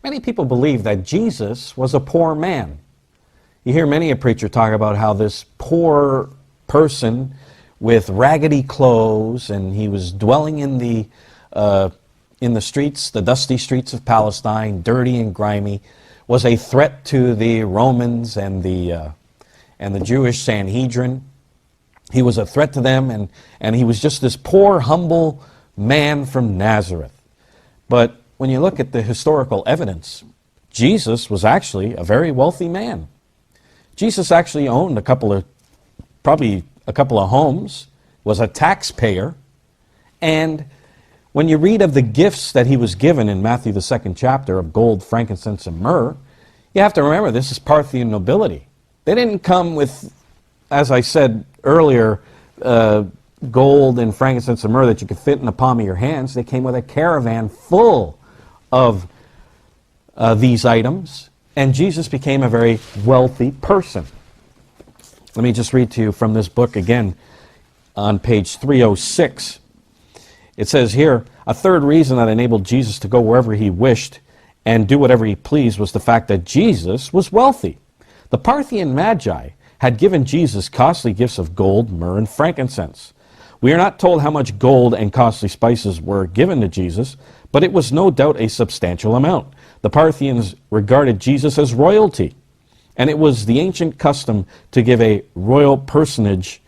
Many people believe that Jesus was a poor man. You hear many a preacher talk about how this poor person with raggedy clothes, and he was dwelling in the streets, the dusty streets of Palestine, dirty and grimy, was a threat to the Romans and the Jewish Sanhedrin. He was a threat to them, and he was just this poor, humble man from Nazareth. But when you look at the historical evidence, Jesus was actually a very wealthy man. Jesus actually owned probably a couple of homes, was a taxpayer, and when you read of the gifts that he was given in Matthew the 2nd chapter of gold, frankincense, and myrrh, you have to remember this is Parthian nobility. They didn't come with, as I said earlier, gold and frankincense and myrrh that you could fit in the palm of your hands. They came with a caravan full of these items, and Jesus became a very wealthy person. Let me just read to you from this book again on page 306. It says here, a third reason that enabled Jesus to go wherever he wished and do whatever he pleased was the fact that Jesus was wealthy. The Parthian Magi had given Jesus costly gifts of gold, myrrh, and frankincense. We are not told how much gold and costly spices were given to Jesus, but it was no doubt a substantial amount. The Parthians regarded Jesus as royalty, and it was the ancient custom to give a royal personage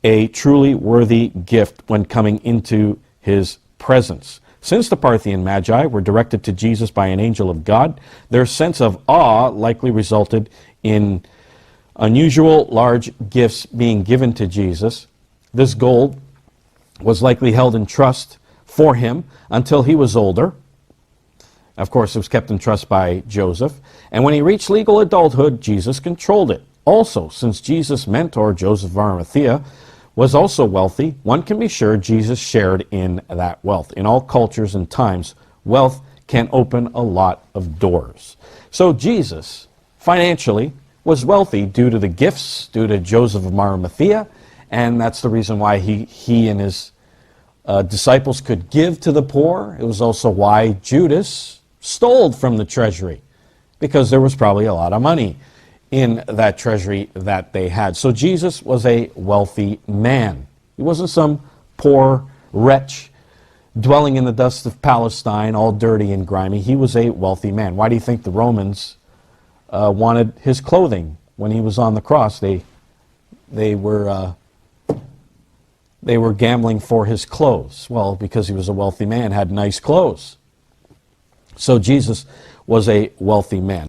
a truly worthy gift when coming into his presence. Since the Parthian Magi were directed to Jesus by an angel of God, their sense of awe likely resulted in unusual large gifts being given to Jesus. This gold was likely held in trust for him until he was older. Of course, it was kept in trust by Joseph. And when he reached legal adulthood, Jesus controlled it. Also, since Jesus' mentor, Joseph of Arimathea, was also wealthy, one can be sure Jesus shared in that wealth. In all cultures and times, wealth can open a lot of doors. So Jesus, financially, was wealthy due to the gifts, due to Joseph of Arimathea, and that's the reason why he and his disciples could give to the poor. It was also why Judas stole from the treasury, because there was probably a lot of money in that treasury that they had. So Jesus was a wealthy man. He wasn't some poor wretch dwelling in the dust of Palestine, all dirty and grimy. He was a wealthy man. Why do you think the Romans wanted his clothing when he was on the cross? They were gambling for his clothes. Well, because he was a wealthy man, had nice clothes. So Jesus was a wealthy man.